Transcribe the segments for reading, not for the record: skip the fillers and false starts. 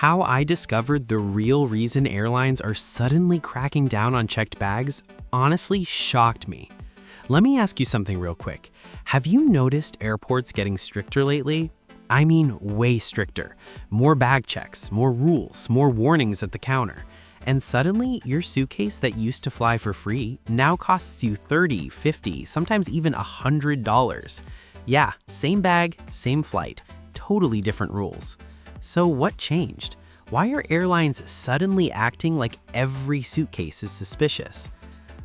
How I discovered the real reason airlines are suddenly cracking down on checked bags honestly shocked me. Let me ask you something real quick. Have you noticed airports getting stricter lately? I mean, way stricter. More bag checks, more rules, more warnings at the counter. And suddenly, your suitcase that used to fly for free now costs you $30, $50, sometimes even $100. Yeah, same bag, same flight, totally different rules. So what changed? Why are airlines suddenly acting like every suitcase is suspicious?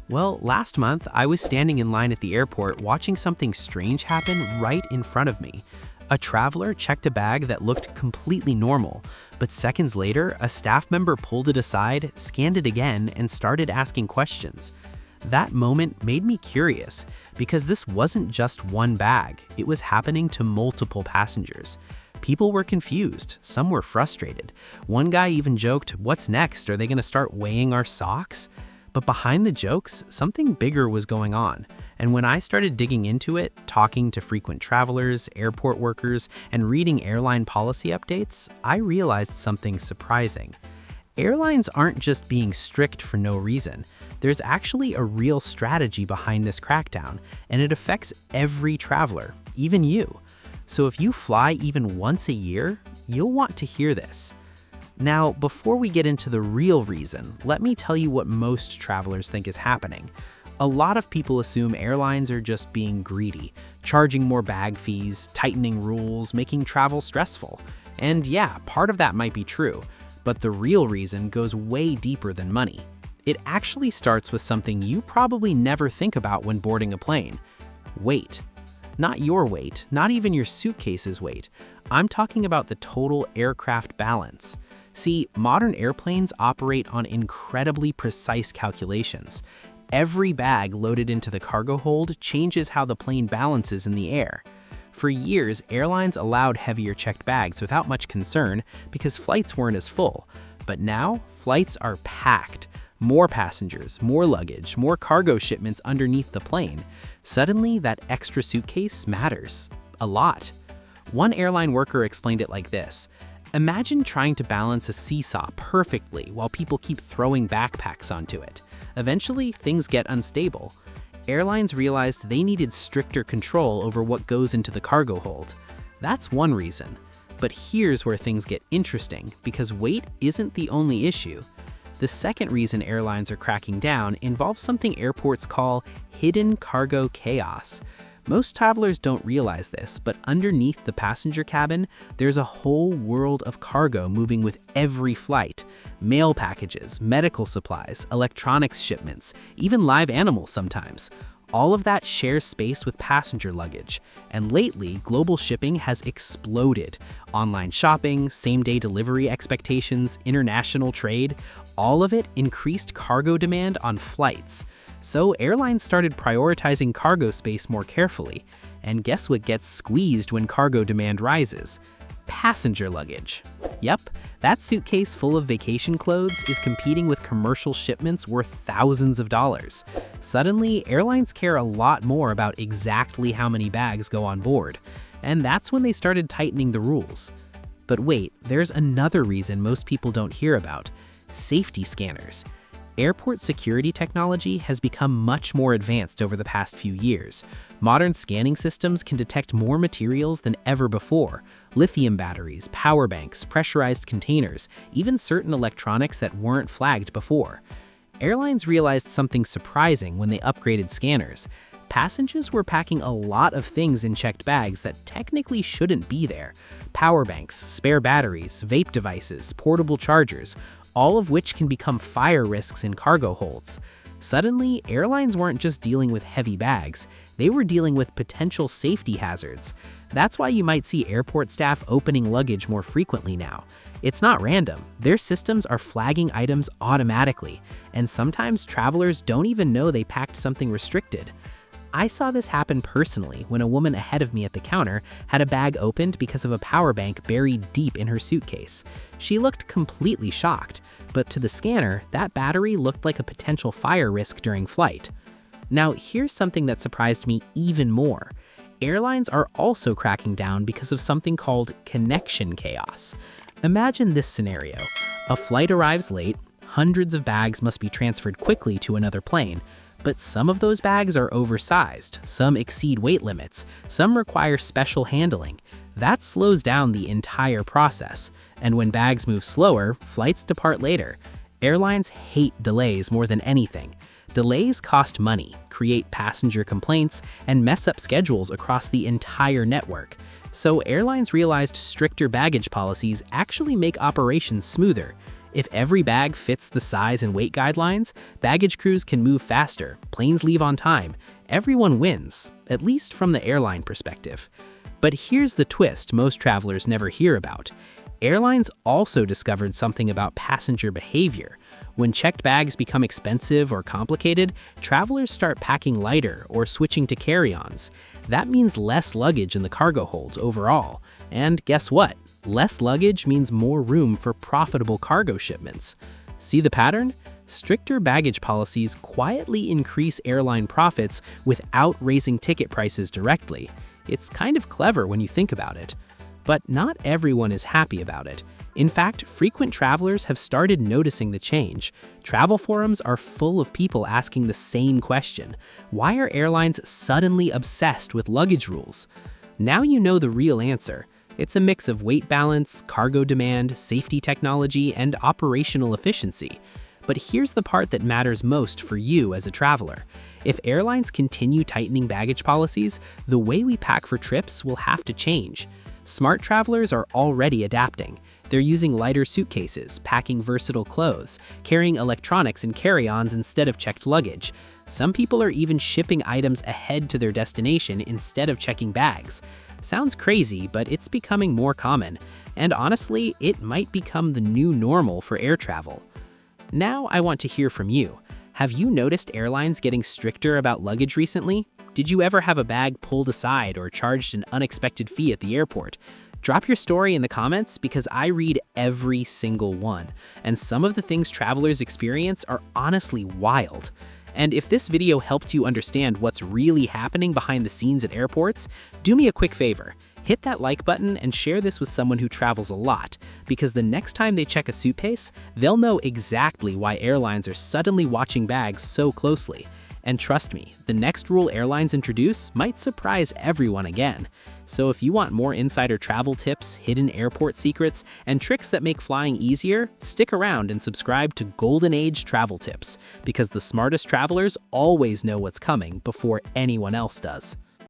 Well, last month, I was standing in line at the airport watching something strange happen right in front of me. A traveler checked a bag that looked completely normal, but seconds later, a staff member pulled it aside, scanned it again, and started asking questions. That moment made me curious, because this wasn't just one bag, it was happening to multiple passengers. People were confused, some were frustrated. One guy even joked, "What's next? Are they going to start weighing our socks?" But behind the jokes, something bigger was going on. And when I started digging into it, talking to frequent travelers, airport workers, and reading airline policy updates, I realized something surprising. Airlines aren't just being strict for no reason. There's actually a real strategy behind this crackdown, and it affects every traveler, even you. So if you fly even once a year, you'll want to hear this. Now, before we get into the real reason, let me tell you what most travelers think is happening. A lot of people assume airlines are just being greedy, charging more bag fees, tightening rules, making travel stressful. And yeah, part of that might be true, but the real reason goes way deeper than money. It actually starts with something you probably never think about when boarding a plane: weight. Not your weight, not even your suitcase's weight. I'm talking about the total aircraft balance. See, modern airplanes operate on incredibly precise calculations. Every bag loaded into the cargo hold changes how the plane balances in the air. For years, airlines allowed heavier checked bags without much concern because flights weren't as full. But now, flights are packed. More passengers, more luggage, more cargo shipments underneath the plane. Suddenly, that extra suitcase matters. A lot. One airline worker explained it like this: imagine trying to balance a seesaw perfectly while people keep throwing backpacks onto it. Eventually, things get unstable. Airlines realized they needed stricter control over what goes into the cargo hold. That's one reason. But here's where things get interesting, because weight isn't the only issue. The second reason airlines are cracking down involves something airports call hidden cargo chaos. Most travelers don't realize this, but underneath the passenger cabin, there's a whole world of cargo moving with every flight. Mail packages, medical supplies, electronics shipments, even live animals sometimes. All of that shares space with passenger luggage. And lately, global shipping has exploded. Online shopping, same-day delivery expectations, international trade, all of it increased cargo demand on flights. So airlines started prioritizing cargo space more carefully. And guess what gets squeezed when cargo demand rises? Passenger luggage. Yep, that suitcase full of vacation clothes is competing with commercial shipments worth thousands of dollars. Suddenly, airlines care a lot more about exactly how many bags go on board. And that's when they started tightening the rules. But wait, there's another reason most people don't hear about: safety scanners. Airport security technology has become much more advanced over the past few years. Modern scanning systems can detect more materials than ever before: lithium batteries, power banks, pressurized containers, even certain electronics that weren't flagged before. Airlines realized something surprising when they upgraded scanners. Passengers were packing a lot of things in checked bags that technically shouldn't be there: power banks, spare batteries, vape devices, portable chargers, all of which can become fire risks in cargo holds. Suddenly, airlines weren't just dealing with heavy bags, they were dealing with potential safety hazards. That's why you might see airport staff opening luggage more frequently now. It's not random. Their systems are flagging items automatically, and sometimes travelers don't even know they packed something restricted. I saw this happen personally when a woman ahead of me at the counter had a bag opened because of a power bank buried deep in her suitcase. She looked completely shocked, but to the scanner, that battery looked like a potential fire risk during flight. Now, here's something that surprised me even more. Airlines are also cracking down because of something called connection chaos. Imagine this scenario. A flight arrives late, hundreds of bags must be transferred quickly to another plane, but some of those bags are oversized, some exceed weight limits, some require special handling. That slows down the entire process, and when bags move slower, flights depart later. Airlines hate delays more than anything. Delays cost money, create passenger complaints, and mess up schedules across the entire network. So airlines realized stricter baggage policies actually make operations smoother. If every bag fits the size and weight guidelines, baggage crews can move faster, planes leave on time, everyone wins, at least from the airline perspective. But here's the twist most travelers never hear about. Airlines also discovered something about passenger behavior. When checked bags become expensive or complicated, travelers start packing lighter or switching to carry-ons. That means less luggage in the cargo holds overall. And guess what? Less luggage means more room for profitable cargo shipments. See the pattern? Stricter baggage policies quietly increase airline profits without raising ticket prices directly. It's kind of clever when you think about it. But not everyone is happy about it. In fact, frequent travelers have started noticing the change. Travel forums are full of people asking the same question. Why are airlines suddenly obsessed with luggage rules? Now you know the real answer. It's a mix of weight balance, cargo demand, safety technology, and operational efficiency. But here's the part that matters most for you as a traveler. If airlines continue tightening baggage policies, the way we pack for trips will have to change. Smart travelers are already adapting. They're using lighter suitcases, packing versatile clothes, carrying electronics and carry-ons instead of checked luggage. Some people are even shipping items ahead to their destination instead of checking bags. Sounds crazy, but it's becoming more common. And honestly, it might become the new normal for air travel. Now I want to hear from you. Have you noticed airlines getting stricter about luggage recently? Did you ever have a bag pulled aside or charged an unexpected fee at the airport? Drop your story in the comments because I read every single one, and some of the things travelers experience are honestly wild. And if this video helped you understand what's really happening behind the scenes at airports, do me a quick favor. Hit that like button and share this with someone who travels a lot, because the next time they check a suitcase, they'll know exactly why airlines are suddenly watching bags so closely. And trust me, the next rule airlines introduce might surprise everyone again. So if you want more insider travel tips, hidden airport secrets, and tricks that make flying easier, stick around and subscribe to Golden Age Travel Tips, because the smartest travelers always know what's coming before anyone else does.